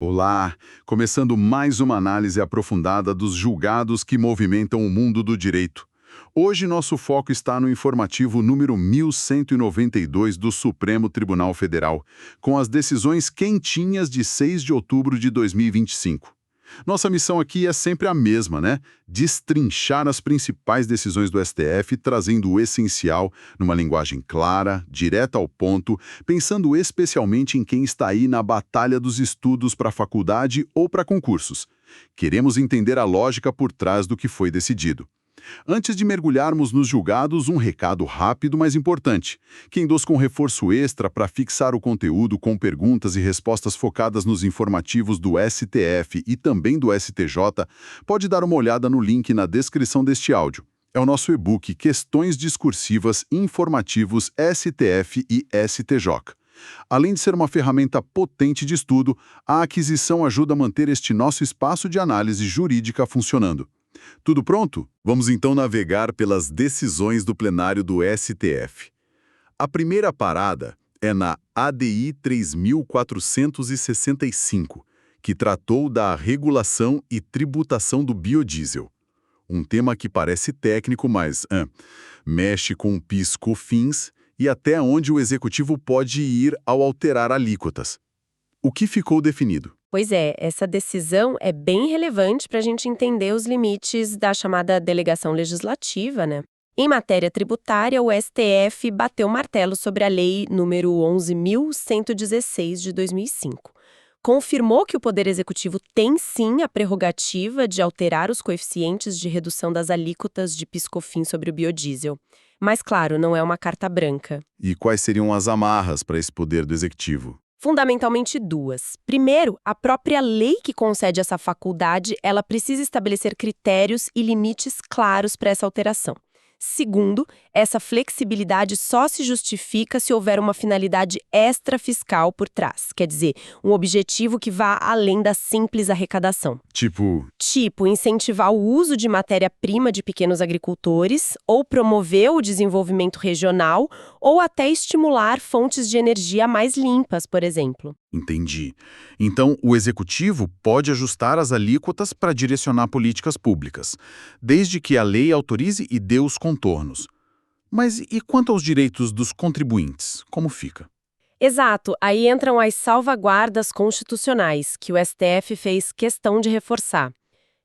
Olá! Começando mais uma análise aprofundada dos julgados que movimentam o mundo do direito. Hoje nosso foco está no informativo número 1192 do Supremo Tribunal Federal, com as decisões quentinhas de 6 de outubro de 2025. Nossa missão aqui é sempre a mesma, né? Destrinchar as principais decisões do STF, trazendo o essencial numa linguagem clara, direta ao ponto, pensando especialmente em quem está aí na batalha dos estudos para faculdade ou para concursos. Queremos entender a lógica por trás do que foi decidido. Antes de mergulharmos nos julgados, um recado rápido, mas importante. Quem dos com reforço extra para fixar o conteúdo com perguntas e respostas focadas nos informativos do STF e também do STJ, pode dar uma olhada no link na descrição deste áudio. É o nosso e-book Questões Discursivas Informativos STF e STJ. Além de ser uma ferramenta potente de estudo, a aquisição ajuda a manter este nosso espaço de análise jurídica funcionando. Tudo pronto? Vamos então navegar pelas decisões do plenário do STF. A primeira parada é na ADI 3465, que tratou da regulação e tributação do biodiesel. Um tema que parece técnico, mas mexe com PIS/COFINS e até onde o executivo pode ir ao alterar alíquotas. O que ficou definido? Pois é, essa decisão é bem relevante para a gente entender os limites da chamada delegação legislativa, né? Em matéria tributária, o STF bateu o martelo sobre a Lei número 11.116 de 2005. Confirmou que o Poder Executivo tem sim a prerrogativa de alterar os coeficientes de redução das alíquotas de PIS/COFINS sobre o biodiesel. Mas, claro, não é uma carta branca. E quais seriam as amarras para esse poder do executivo? Fundamentalmente duas. Primeiro, a própria lei que concede essa faculdade, ela precisa estabelecer critérios e limites claros para essa alteração. Segundo, essa flexibilidade só se justifica se houver uma finalidade extrafiscal por trás, quer dizer, um objetivo que vá além da simples arrecadação. Tipo, Incentivar o uso de matéria-prima de pequenos agricultores, ou promover o desenvolvimento regional, ou até estimular fontes de energia mais limpas, por exemplo. entendi. Então, o executivo pode ajustar as alíquotas para direcionar políticas públicas, desde que a lei autorize e dê os contornos. Mas e quanto aos direitos dos contribuintes? Como fica? Exato, aí entram as salvaguardas constitucionais, que o STF fez questão de reforçar.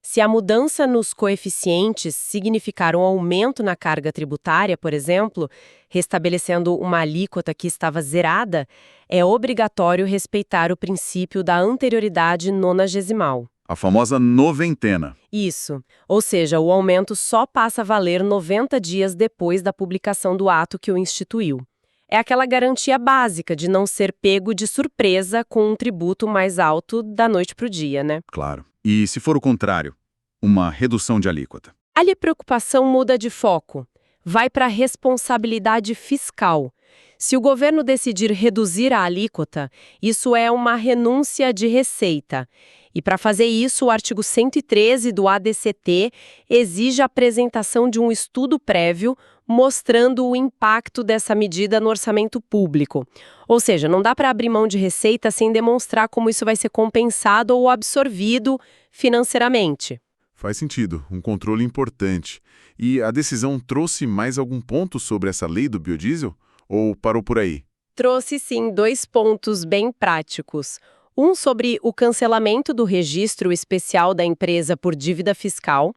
Se a mudança nos coeficientes significar um aumento na carga tributária, por exemplo, restabelecendo uma alíquota que estava zerada, é obrigatório respeitar o princípio da anterioridade nonagesimal. A famosa noventena. Isso, ou seja, o aumento só passa a valer 90 dias depois da publicação do ato que o instituiu. É aquela garantia básica de não ser pego de surpresa com um tributo mais alto da noite para o dia, né? Claro. E se for o contrário, uma redução de alíquota? Ali a preocupação muda de foco. Vai para a responsabilidade fiscal. Se o governo decidir reduzir a alíquota, isso é uma renúncia de receita. E para fazer isso, o artigo 113 do ADCT exige a apresentação de um estudo prévio mostrando o impacto dessa medida no orçamento público. Ou seja, não dá para abrir mão de receita sem demonstrar como isso vai ser compensado ou absorvido financeiramente. Faz sentido, um controle importante. E a decisão trouxe mais algum ponto sobre essa lei do biodiesel? Ou parou por aí? Trouxe sim 2 pontos bem práticos. Um sobre o cancelamento do registro especial da empresa por dívida fiscal.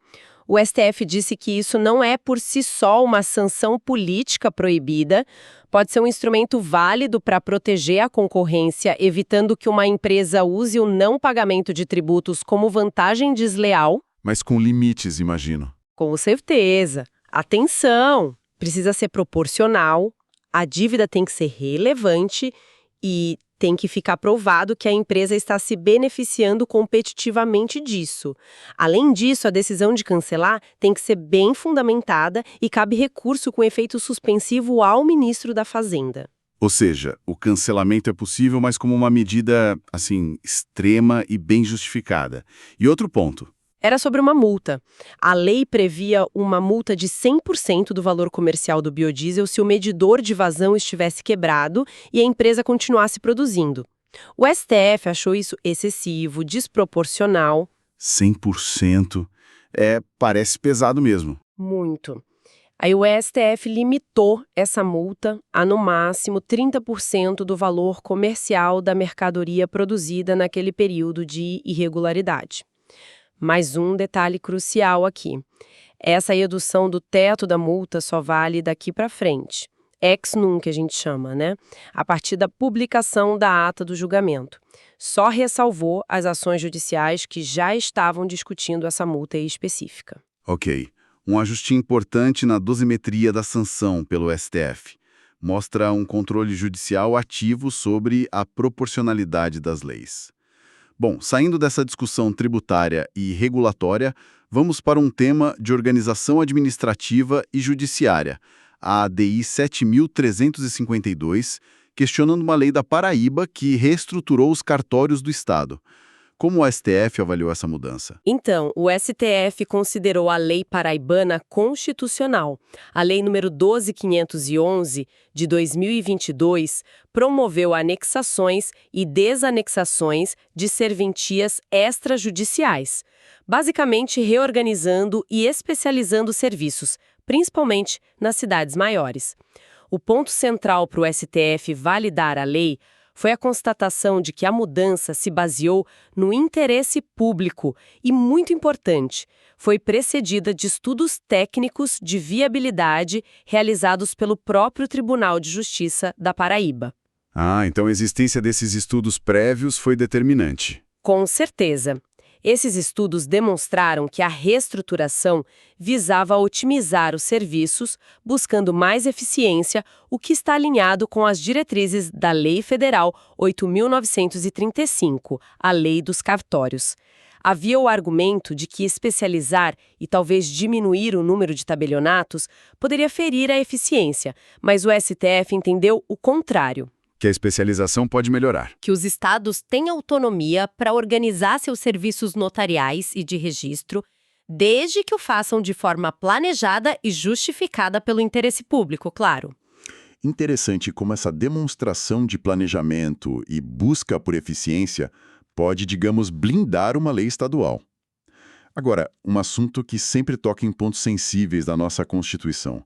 O STF disse que isso não é por si só uma sanção política proibida, pode ser um instrumento válido para proteger a concorrência, evitando que uma empresa use o não pagamento de tributos como vantagem desleal. Mas com limites, imagino. Com certeza. Atenção! Precisa ser proporcional, a dívida tem que ser relevante e tem que ficar provado que a empresa está se beneficiando competitivamente disso. Além disso, a decisão de cancelar tem que ser bem fundamentada e cabe recurso com efeito suspensivo ao ministro da Fazenda. Ou seja, o cancelamento é possível, mas como uma medida, extrema e bem justificada. E outro ponto. Era sobre uma multa. A lei previa uma multa de 100% do valor comercial do biodiesel se o medidor de vazão estivesse quebrado e a empresa continuasse produzindo. O STF achou isso excessivo, desproporcional. 100%. Parece pesado mesmo. Muito. Aí o STF limitou essa multa a, no máximo, 30% do valor comercial da mercadoria produzida naquele período de irregularidade. Mais um detalhe crucial aqui. Essa redução do teto da multa só vale daqui para frente. Ex nunc, que a gente chama, né? A partir da publicação da ata do julgamento. Só ressalvou as ações judiciais que já estavam discutindo essa multa aí específica. Ok. Um ajuste importante na dosimetria da sanção pelo STF. Mostra um controle judicial ativo sobre a proporcionalidade das leis. Bom, saindo dessa discussão tributária e regulatória, vamos para um tema de organização administrativa e judiciária, a ADI 7.352, questionando uma lei da Paraíba que reestruturou os cartórios do Estado. Como o STF avaliou essa mudança? Então, o STF considerou a lei paraibana constitucional. A lei número 12.511, de 2022, promoveu anexações e desanexações de serventias extrajudiciais, basicamente reorganizando e especializando serviços, principalmente nas cidades maiores. O ponto central para o STF validar a lei foi a constatação de que a mudança se baseou no interesse público e, muito importante, foi precedida de estudos técnicos de viabilidade realizados pelo próprio Tribunal de Justiça da Paraíba. Então a existência desses estudos prévios foi determinante. Com certeza. Esses estudos demonstraram que a reestruturação visava otimizar os serviços, buscando mais eficiência, o que está alinhado com as diretrizes da Lei Federal 8.935, a Lei dos Cartórios. Havia o argumento de que especializar e talvez diminuir o número de tabelionatos poderia ferir a eficiência, mas o STF entendeu o contrário. Que a especialização pode melhorar. Que os estados têm autonomia para organizar seus serviços notariais e de registro, desde que o façam de forma planejada e justificada pelo interesse público, claro. Interessante como essa demonstração de planejamento e busca por eficiência pode, digamos, blindar uma lei estadual. Agora, um assunto que sempre toca em pontos sensíveis da nossa Constituição.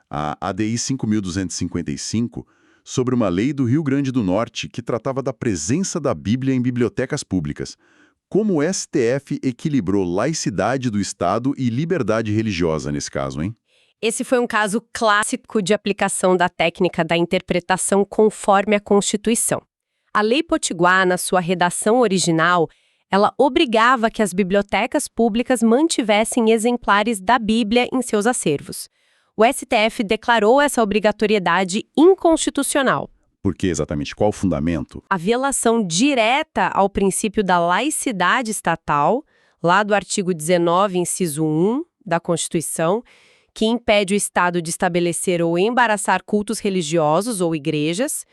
A ADI 5.255 sobre uma lei do Rio Grande do Norte que tratava da presença da Bíblia em bibliotecas públicas. Como o STF equilibrou laicidade do Estado e liberdade religiosa nesse caso, hein? Esse foi um caso clássico de aplicação da técnica da interpretação conforme a Constituição. A Lei Potiguar, na sua redação original, ela obrigava que as bibliotecas públicas mantivessem exemplares da Bíblia em seus acervos. O STF declarou essa obrigatoriedade inconstitucional. Por que exatamente? Qual o fundamento? A violação direta ao princípio da laicidade estatal, lá do artigo 19, inciso 1 da Constituição, que impede o Estado de estabelecer ou embaraçar cultos religiosos ou igrejas.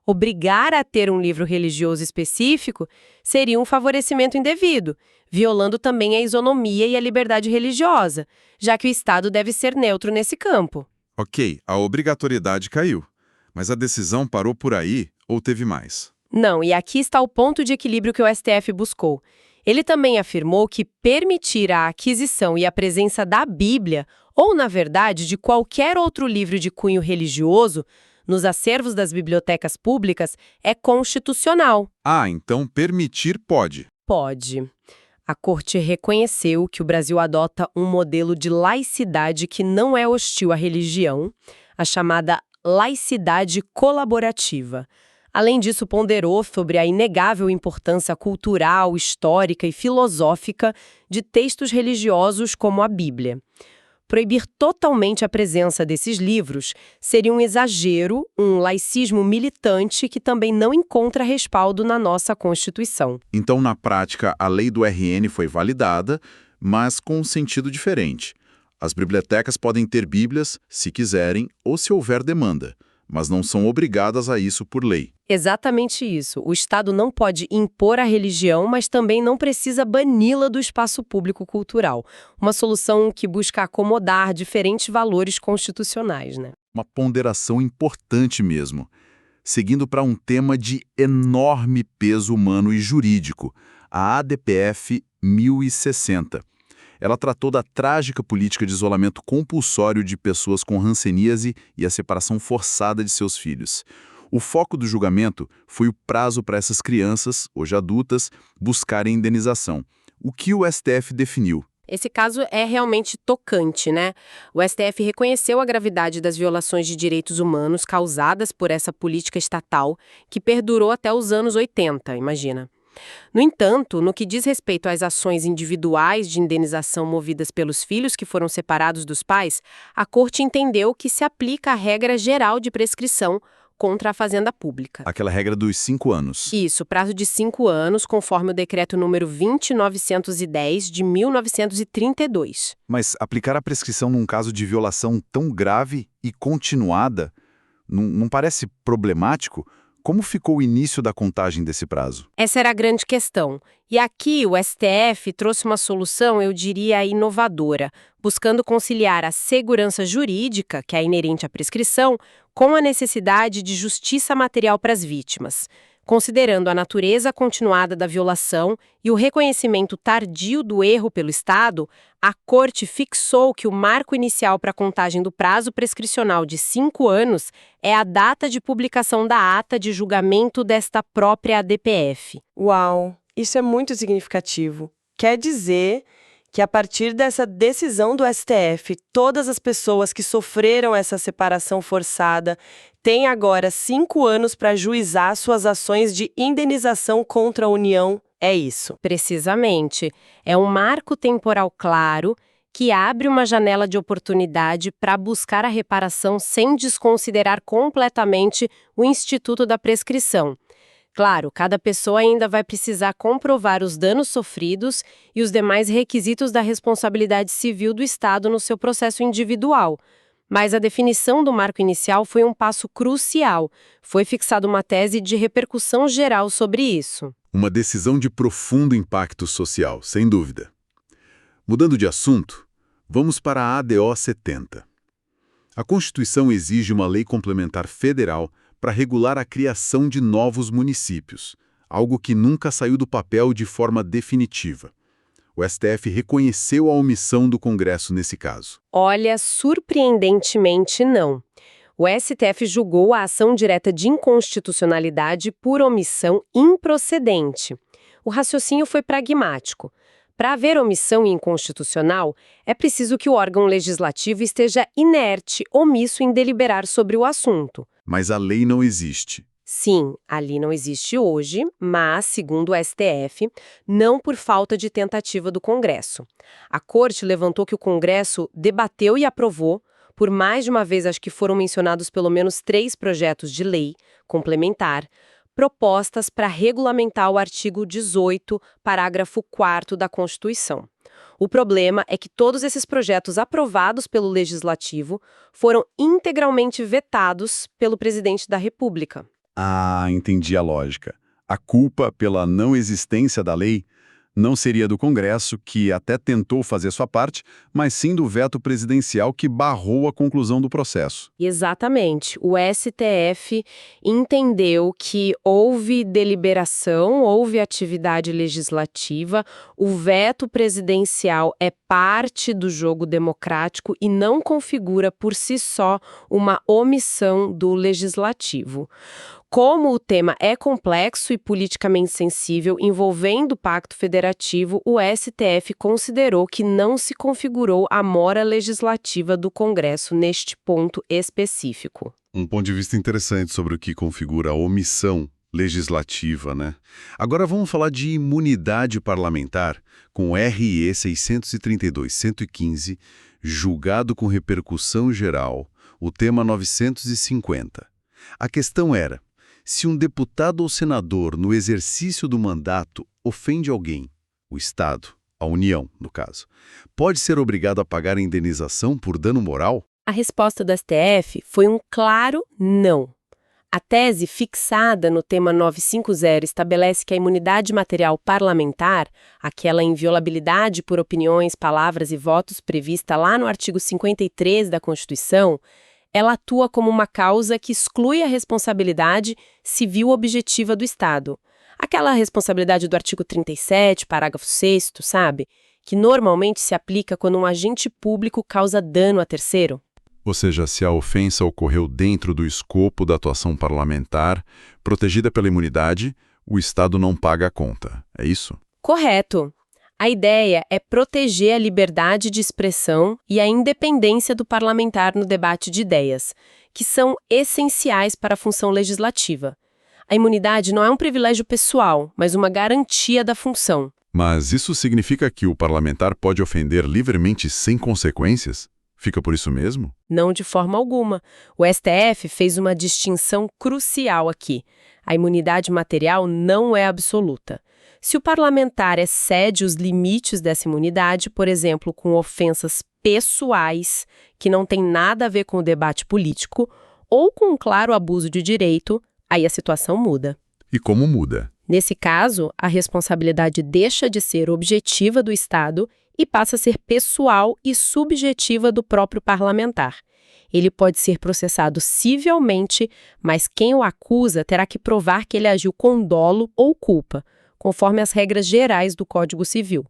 Obrigar a ter um livro religioso específico seria um favorecimento indevido, violando também a isonomia e a liberdade religiosa, já que o Estado deve ser neutro nesse campo. Ok, a obrigatoriedade caiu. Mas a decisão parou por aí ou teve mais? Não, e aqui está o ponto de equilíbrio que o STF buscou. Ele também afirmou que permitir a aquisição e a presença da Bíblia, ou, na verdade, de qualquer outro livro de cunho religioso, nos acervos das bibliotecas públicas, é constitucional. Então permitir pode. Pode. A Corte reconheceu que o Brasil adota um modelo de laicidade que não é hostil à religião, a chamada laicidade colaborativa. Além disso, ponderou sobre a inegável importância cultural, histórica e filosófica de textos religiosos como a Bíblia. Proibir totalmente a presença desses livros seria um exagero, um laicismo militante que também não encontra respaldo na nossa Constituição. Então, na prática, a lei do RN foi validada, mas com um sentido diferente. As bibliotecas podem ter bíblias, se quiserem, ou se houver demanda, mas não são obrigadas a isso por lei. Exatamente isso. O Estado não pode impor a religião, mas também não precisa bani-la do espaço público cultural. Uma solução que busca acomodar diferentes valores constitucionais, né? Uma ponderação importante mesmo. seguindo para um tema de enorme peso humano e jurídico, a ADPF 1060. Ela tratou da trágica política de isolamento compulsório de pessoas com hanseníase e a separação forçada de seus filhos. O foco do julgamento foi o prazo para essas crianças, hoje adultas, buscarem indenização. O que o STF definiu? Esse caso é realmente tocante, né? O STF reconheceu a gravidade das violações de direitos humanos causadas por essa política estatal, que perdurou até os anos 80, imagina. No entanto, no que diz respeito às ações individuais de indenização movidas pelos filhos que foram separados dos pais, a Corte entendeu que se aplica a regra geral de prescrição contra a fazenda pública. Aquela regra dos 5 anos. Isso, prazo de 5 anos, conforme o decreto número 20.910 de 1932. Mas aplicar a prescrição num caso de violação tão grave e continuada não parece problemático? Como ficou o início da contagem desse prazo? Essa era a grande questão. E aqui o STF trouxe uma solução, eu diria, inovadora, buscando conciliar a segurança jurídica, que é inerente à prescrição, com a necessidade de justiça material para as vítimas. Considerando a natureza continuada da violação e o reconhecimento tardio do erro pelo Estado, a Corte fixou que o marco inicial para a contagem do prazo prescricional de 5 anos é a data de publicação da ata de julgamento desta própria ADPF. Uau, isso é muito significativo. Quer dizer que a partir dessa decisão do STF, todas as pessoas que sofreram essa separação forçada têm agora 5 anos para ajuizar suas ações de indenização contra a União. É isso. Precisamente. É um marco temporal claro que abre uma janela de oportunidade para buscar a reparação sem desconsiderar completamente o instituto da prescrição. Claro, cada pessoa ainda vai precisar comprovar os danos sofridos e os demais requisitos da responsabilidade civil do Estado no seu processo individual. Mas a definição do marco inicial foi um passo crucial. Foi fixada uma tese de repercussão geral sobre isso. Uma decisão de profundo impacto social, sem dúvida. Mudando de assunto, vamos para a ADO 70. A Constituição exige uma lei complementar federal para regular a criação de novos municípios, algo que nunca saiu do papel de forma definitiva. O STF reconheceu a omissão do Congresso nesse caso. Olha, surpreendentemente não. O STF julgou a ação direta de inconstitucionalidade por omissão improcedente. O raciocínio foi pragmático. Para haver omissão inconstitucional, é preciso que o órgão legislativo esteja inerte, omisso em deliberar sobre o assunto. Mas a lei não existe. Sim, a lei não existe hoje, mas, segundo o STF, não por falta de tentativa do Congresso. A Corte levantou que o Congresso debateu e aprovou, por mais de uma vez acho que foram mencionados pelo menos 3 projetos de lei complementar, propostas para regulamentar o artigo 18, parágrafo 4º da Constituição. O problema é que todos esses projetos aprovados pelo Legislativo foram integralmente vetados pelo presidente da República. Ah, entendi a lógica. A culpa pela não existência da lei não seria do Congresso, que até tentou fazer sua parte, mas sim do veto presidencial que barrou a conclusão do processo. Exatamente. O STF entendeu que houve deliberação, houve atividade legislativa, o veto presidencial é parte do jogo democrático e não configura por si só uma omissão do legislativo. Como o tema é complexo e politicamente sensível, envolvendo o Pacto Federativo, o STF considerou que não se configurou a mora legislativa do Congresso neste ponto específico. Um ponto de vista interessante sobre o que configura a omissão legislativa, né? Agora vamos falar de imunidade parlamentar, com o RE 632-115, julgado com repercussão geral, o tema 950. A questão era: se um deputado ou senador, no exercício do mandato, ofende alguém, o Estado, a União, no caso, pode ser obrigado a pagar a indenização por dano moral? A resposta do STF foi um claro não. A tese fixada no tema 950 estabelece que a imunidade material parlamentar, aquela inviolabilidade por opiniões, palavras e votos prevista lá no artigo 53 da Constituição, Ela atua como uma causa que exclui a responsabilidade civil objetiva do Estado. Aquela responsabilidade do artigo 37, parágrafo 6º, sabe? Que normalmente se aplica quando um agente público causa dano a terceiro. Ou seja, se a ofensa ocorreu dentro do escopo da atuação parlamentar, protegida pela imunidade, o Estado não paga a conta. É isso? Correto. A ideia é proteger a liberdade de expressão e a independência do parlamentar no debate de ideias, que são essenciais para a função legislativa. A imunidade não é um privilégio pessoal, mas uma garantia da função. Mas isso significa que o parlamentar pode ofender livremente sem consequências? Fica por isso mesmo? Não de forma alguma. O STF fez uma distinção crucial aqui. A imunidade material não é absoluta. Se o parlamentar excede os limites dessa imunidade, por exemplo, com ofensas pessoais, que não têm nada a ver com o debate político, ou com um claro abuso de direito, aí a situação muda. E como muda? Nesse caso, a responsabilidade deixa de ser objetiva do Estado e passa a ser pessoal e subjetiva do próprio parlamentar. Ele pode ser processado civilmente, mas quem o acusa terá que provar que ele agiu com dolo ou culpa, conforme as regras gerais do Código Civil.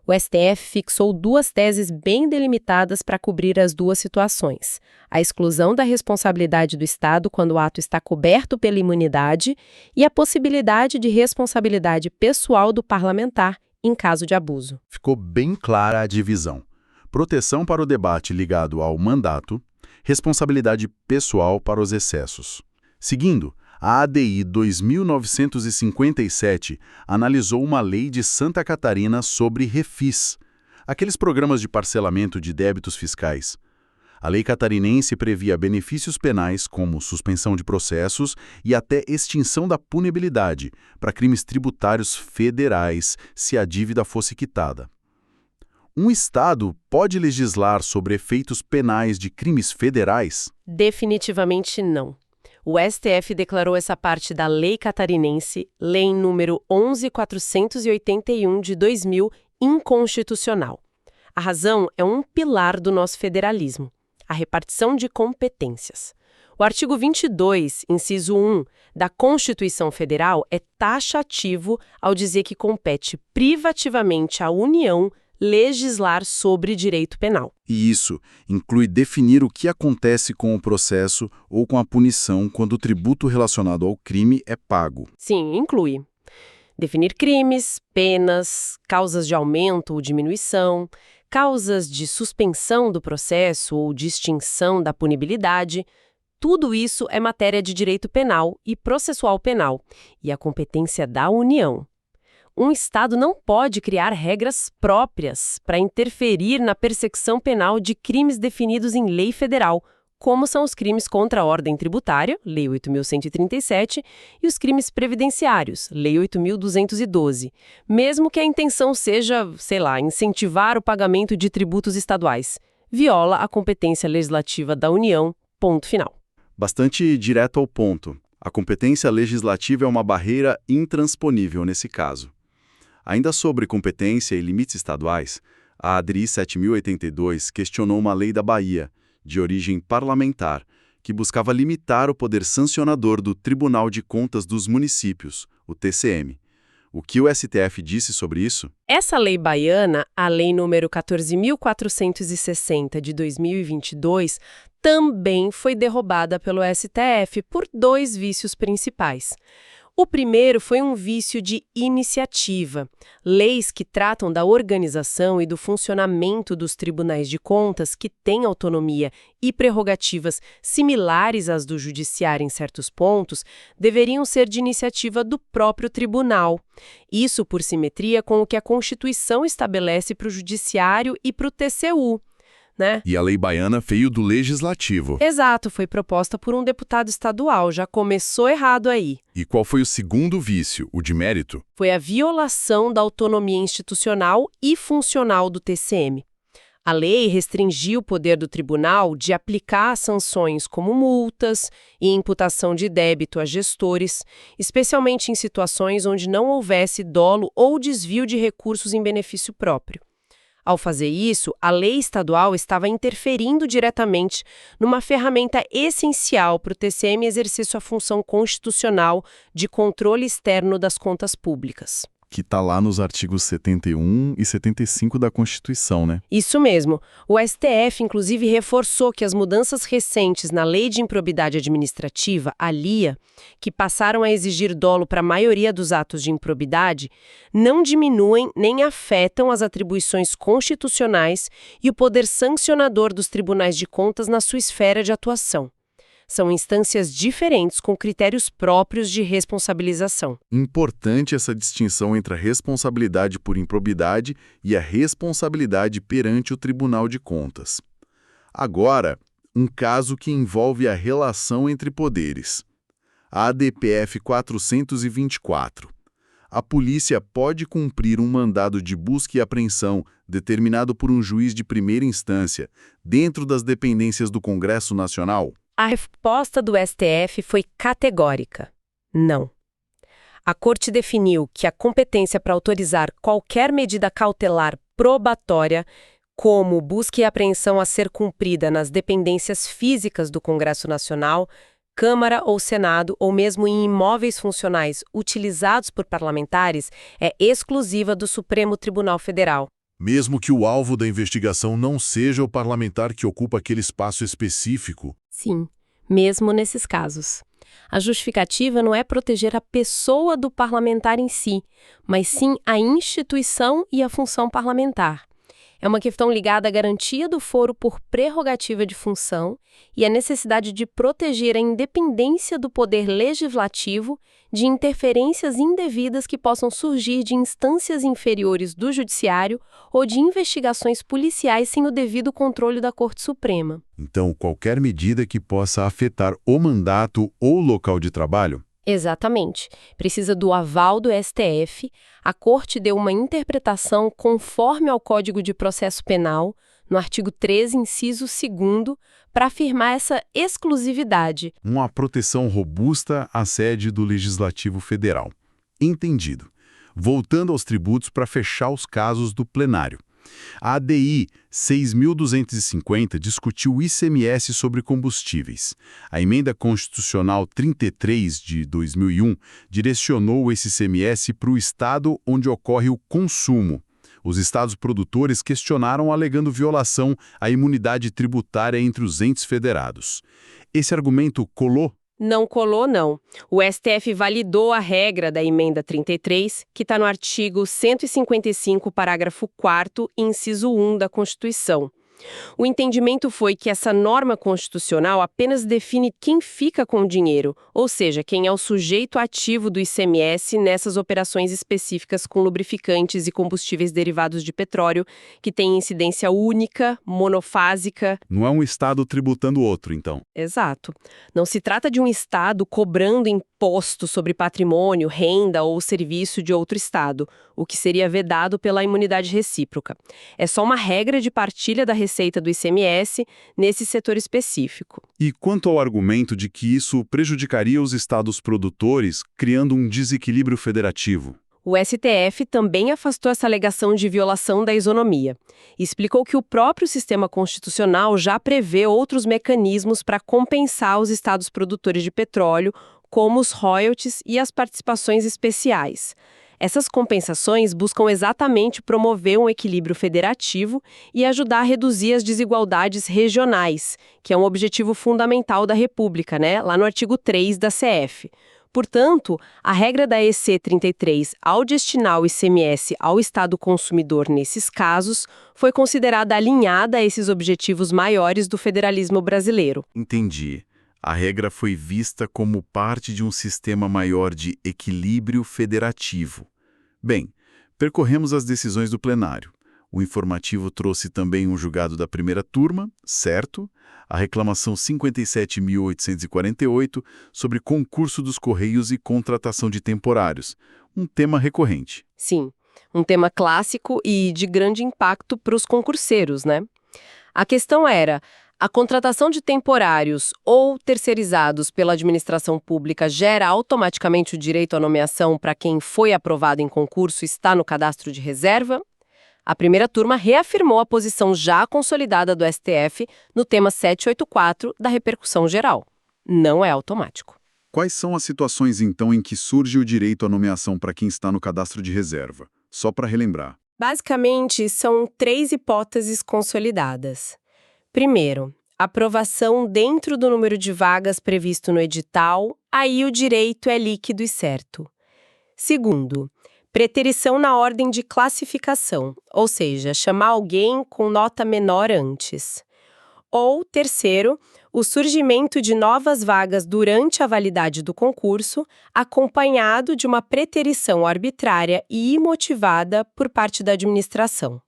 O STF fixou duas teses bem delimitadas para cobrir as duas situações: a exclusão da responsabilidade do Estado quando o ato está coberto pela imunidade e a possibilidade de responsabilidade pessoal do parlamentar em caso de abuso. Ficou bem clara a divisão. Proteção para o debate ligado ao mandato, responsabilidade pessoal para os excessos. Seguindo, a ADI 2957 analisou uma lei de Santa Catarina sobre refis, aqueles programas de parcelamento de débitos fiscais. A lei catarinense previa benefícios penais como suspensão de processos e até extinção da punibilidade para crimes tributários federais se a dívida fosse quitada. Um Estado pode legislar sobre efeitos penais de crimes federais? Definitivamente não. O STF declarou essa parte da lei catarinense, lei número 11.481 de 2000, inconstitucional. A razão é um pilar do nosso federalismo: a repartição de competências. O artigo 22, inciso 1, da Constituição Federal é taxativo ao dizer que compete privativamente à União legislar sobre direito penal. E isso inclui definir o que acontece com o processo ou com a punição quando o tributo relacionado ao crime é pago. Sim, inclui definir crimes, penas, causas de aumento ou diminuição, causas de suspensão do processo ou de extinção da punibilidade. Tudo isso é matéria de direito penal e processual penal, e a competência da União. Um Estado não pode criar regras próprias para interferir na persecução penal de crimes definidos em lei federal, como são os crimes contra a ordem tributária, Lei 8.137, e os crimes previdenciários, Lei 8.212, mesmo que a intenção seja, incentivar o pagamento de tributos estaduais. Viola a competência legislativa da União, ponto final. Bastante direto ao ponto. A competência legislativa é uma barreira intransponível nesse caso. Ainda sobre competência e limites estaduais, a ADRI 7.082 questionou uma lei da Bahia, de origem parlamentar, que buscava limitar o poder sancionador do Tribunal de Contas dos Municípios, o TCM. O que o STF disse sobre isso? Essa lei baiana, a Lei número 14.460 de 2022, também foi derrubada pelo STF por dois vícios principais. O primeiro foi um vício de iniciativa. Leis que tratam da organização e do funcionamento dos tribunais de contas, que têm autonomia e prerrogativas similares às do judiciário em certos pontos, deveriam ser de iniciativa do próprio tribunal. Isso por simetria com o que a Constituição estabelece para o judiciário e para o TCU. Né? E a lei baiana veio do legislativo. Exato, foi proposta por um deputado estadual, já começou errado aí. E qual foi o segundo vício, o de mérito? Foi a violação da autonomia institucional e funcional do TCM. A lei restringiu o poder do tribunal de aplicar sanções como multas e imputação de débito a gestores, especialmente em situações onde não houvesse dolo ou desvio de recursos em benefício próprio. Ao fazer isso, a lei estadual estava interferindo diretamente numa ferramenta essencial para o TCM exercer sua função constitucional de controle externo das contas públicas. Que está lá nos artigos 71 e 75 da Constituição, né? Isso mesmo. O STF, inclusive, reforçou que as mudanças recentes na Lei de Improbidade Administrativa, a LIA, que passaram a exigir dolo para a maioria dos atos de improbidade, não diminuem nem afetam as atribuições constitucionais e o poder sancionador dos tribunais de contas na sua esfera de atuação. São instâncias diferentes com critérios próprios de responsabilização. Importante essa distinção entre a responsabilidade por improbidade e a responsabilidade perante o Tribunal de Contas. Agora, um caso que envolve a relação entre poderes. A ADPF 424. A polícia pode cumprir um mandado de busca e apreensão determinado por um juiz de primeira instância dentro das dependências do Congresso Nacional? A resposta do STF foi categórica: não. A Corte definiu que a competência para autorizar qualquer medida cautelar probatória, como busca e apreensão a ser cumprida nas dependências físicas do Congresso Nacional, Câmara ou Senado, ou mesmo em imóveis funcionais utilizados por parlamentares, é exclusiva do Supremo Tribunal Federal. Mesmo que o alvo da investigação não seja o parlamentar que ocupa aquele espaço específico. Sim, mesmo nesses casos. A justificativa não é proteger a pessoa do parlamentar em si, mas sim a instituição e a função parlamentar. É uma questão ligada à garantia do foro por prerrogativa de função e à necessidade de proteger a independência do poder legislativo de interferências indevidas que possam surgir de instâncias inferiores do judiciário ou de investigações policiais sem o devido controle da Corte Suprema. Então, qualquer medida que possa afetar o mandato ou o local de trabalho? Exatamente. Precisa do aval do STF. A Corte deu uma interpretação conforme ao Código de Processo Penal, no artigo 13, inciso 2º, para afirmar essa exclusividade. Uma proteção robusta à sede do Legislativo Federal. Entendido. Voltando aos tributos para fechar os casos do plenário. A ADI 6.250 discutiu o ICMS sobre combustíveis. A Emenda Constitucional 33 de 2001 direcionou esse ICMS para o estado onde ocorre o consumo. Os estados produtores questionaram alegando violação à imunidade tributária entre os entes federados. Esse argumento colou? Não colou, não. O STF validou a regra da Emenda 33, que está no artigo 155, parágrafo 4º, inciso 1 da Constituição. O entendimento foi que essa norma constitucional apenas define quem fica com o dinheiro, ou seja, quem é o sujeito ativo do ICMS nessas operações específicas com lubrificantes e combustíveis derivados de petróleo, que têm incidência única, monofásica. Não é um estado tributando outro, então. Exato. Não se trata de um estado cobrando imposto sobre patrimônio, renda ou serviço de outro estado, o que seria vedado pela imunidade recíproca. É só uma regra de partilha da receita do ICMS nesse setor específico. E quanto ao argumento de que isso prejudicaria os estados produtores, criando um desequilíbrio federativo? O STF também afastou essa alegação de violação da isonomia. Explicou que o próprio sistema constitucional já prevê outros mecanismos para compensar os estados produtores de petróleo, como os royalties e as participações especiais. Essas compensações buscam exatamente promover um equilíbrio federativo e ajudar a reduzir as desigualdades regionais, que é um objetivo fundamental da República, né? Lá no artigo 3 da CF. Portanto, a regra da EC 33, ao destinar o ICMS ao Estado consumidor nesses casos, foi considerada alinhada a esses objetivos maiores do federalismo brasileiro. Entendi. A regra foi vista como parte de um sistema maior de equilíbrio federativo. Bem, percorremos as decisões do plenário. O informativo trouxe também um julgado da primeira turma, certo? A reclamação 57.848 sobre concurso dos Correios e contratação de temporários, um tema recorrente. Sim, um tema clássico e de grande impacto para os concurseiros, né? A questão era: a contratação de temporários ou terceirizados pela administração pública gera automaticamente o direito à nomeação para quem foi aprovado em concurso e está no cadastro de reserva? A primeira turma reafirmou a posição já consolidada do STF no tema 784 da repercussão geral. Não é automático. Quais são as situações, então, em que surge o direito à nomeação para quem está no cadastro de reserva? Só para relembrar. Basicamente, são 3 hipóteses consolidadas. Primeiro, aprovação dentro do número de vagas previsto no edital, aí o direito é líquido e certo. Segundo, preterição na ordem de classificação, ou seja, chamar alguém com nota menor antes. Ou, terceiro, o surgimento de novas vagas durante a validade do concurso, acompanhado de uma preterição arbitrária e imotivada por parte da administração.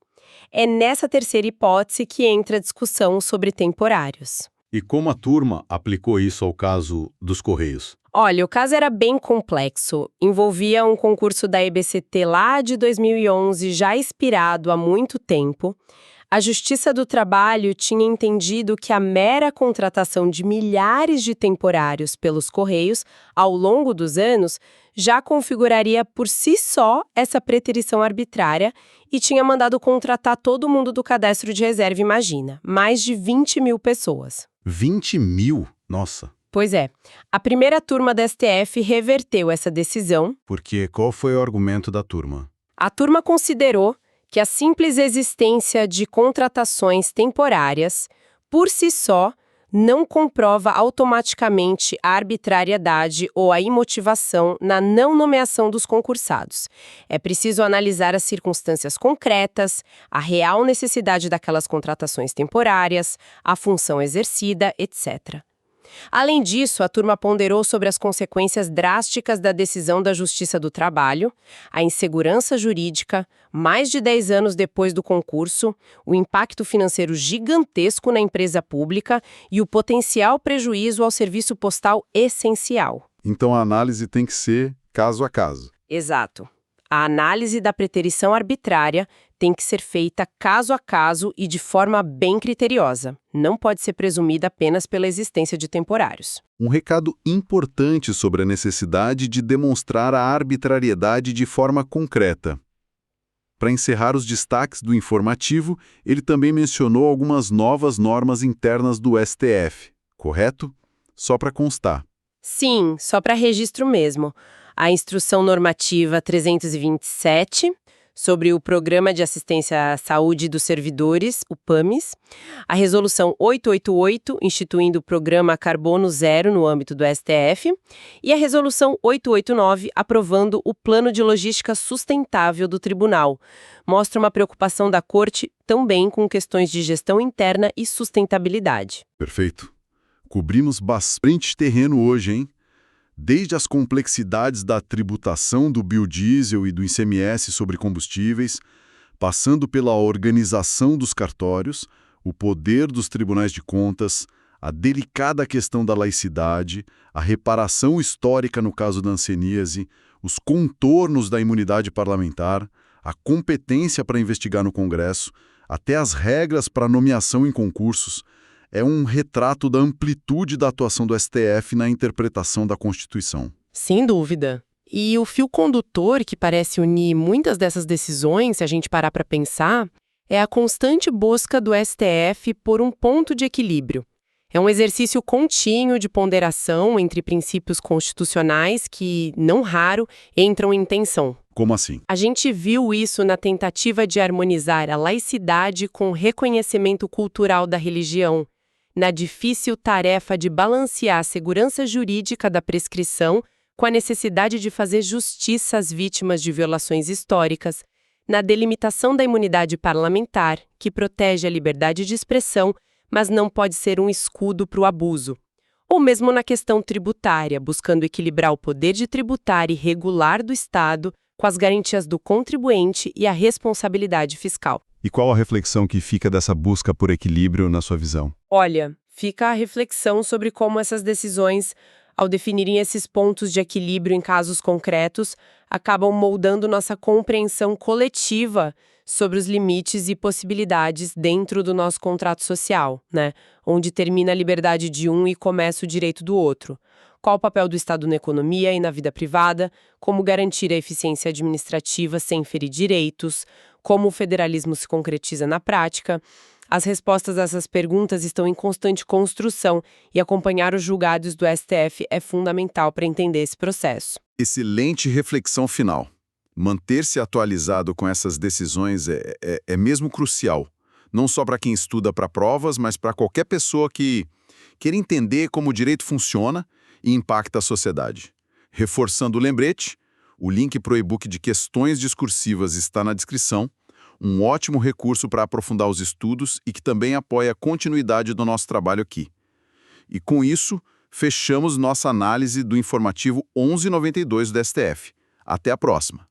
É nessa terceira hipótese que entra a discussão sobre temporários. E como a turma aplicou isso ao caso dos Correios? Olha, o caso era bem complexo. Envolvia um concurso da EBCT lá de 2011, já expirado há muito tempo. A Justiça do Trabalho tinha entendido que a mera contratação de milhares de temporários pelos Correios ao longo dos anos já configuraria por si só essa preterição arbitrária e tinha mandado contratar todo mundo do cadastro de reserva, imagina, mais de 20 mil pessoas. 20 mil? Nossa! Pois é, a primeira turma da STF reverteu essa decisão. Porque qual foi o argumento da turma? A turma considerou que a simples existência de contratações temporárias, por si só, não comprova automaticamente a arbitrariedade ou a imotivação na não nomeação dos concursados. É preciso analisar as circunstâncias concretas, a real necessidade daquelas contratações temporárias, a função exercida, etc. Além disso, a turma ponderou sobre as consequências drásticas da decisão da Justiça do Trabalho, a insegurança jurídica, mais de 10 anos depois do concurso, o impacto financeiro gigantesco na empresa pública e o potencial prejuízo ao serviço postal essencial. Então a análise tem que ser caso a caso. Exato. A análise da preterição arbitrária tem que ser feita caso a caso e de forma bem criteriosa. Não pode ser presumida apenas pela existência de temporários. Um recado importante sobre a necessidade de demonstrar a arbitrariedade de forma concreta. Para encerrar os destaques do informativo, ele também mencionou algumas novas normas internas do STF, correto? Só para constar. Sim, só para registro mesmo. A Instrução Normativa 327, sobre o Programa de Assistência à Saúde dos Servidores, o PAMIS, a Resolução 888, instituindo o Programa Carbono Zero no âmbito do STF, e a Resolução 889, aprovando o Plano de Logística Sustentável do Tribunal. Mostra uma preocupação da Corte também com questões de gestão interna e sustentabilidade. Perfeito. Cobrimos bastante terreno hoje, hein? Desde as complexidades da tributação do biodiesel e do ICMS sobre combustíveis, passando pela organização dos cartórios, o poder dos tribunais de contas, a delicada questão da laicidade, a reparação histórica no caso da hanseníase, os contornos da imunidade parlamentar, a competência para investigar no Congresso, até as regras para nomeação em concursos, é um retrato da amplitude da atuação do STF na interpretação da Constituição. Sem dúvida. E o fio condutor que parece unir muitas dessas decisões, se a gente parar para pensar, é a constante busca do STF por um ponto de equilíbrio. É um exercício contínuo de ponderação entre princípios constitucionais que, não raro, entram em tensão. Como assim? A gente viu isso na tentativa de harmonizar a laicidade com o reconhecimento cultural da religião, na difícil tarefa de balancear a segurança jurídica da prescrição com a necessidade de fazer justiça às vítimas de violações históricas, na delimitação da imunidade parlamentar, que protege a liberdade de expressão, mas não pode ser um escudo para o abuso. Ou mesmo na questão tributária, buscando equilibrar o poder de tributar e regular do Estado com as garantias do contribuinte e a responsabilidade fiscal. E qual a reflexão que fica dessa busca por equilíbrio na sua visão? Olha, fica a reflexão sobre como essas decisões, ao definirem esses pontos de equilíbrio em casos concretos, acabam moldando nossa compreensão coletiva sobre os limites e possibilidades dentro do nosso contrato social, né? Onde termina a liberdade de um e começa o direito do outro. Qual o papel do Estado na economia e na vida privada, como garantir a eficiência administrativa sem ferir direitos, como o federalismo se concretiza na prática. As respostas a essas perguntas estão em constante construção e acompanhar os julgados do STF é fundamental para entender esse processo. Excelente reflexão final. Manter-se atualizado com essas decisões é mesmo crucial, não só para quem estuda para provas, mas para qualquer pessoa que queira entender como o direito funciona e impacta a sociedade. Reforçando o lembrete, o link para o e-book de questões discursivas está na descrição, um ótimo recurso para aprofundar os estudos e que também apoia a continuidade do nosso trabalho aqui. E com isso, fechamos nossa análise do informativo 1192 do STF. Até a próxima!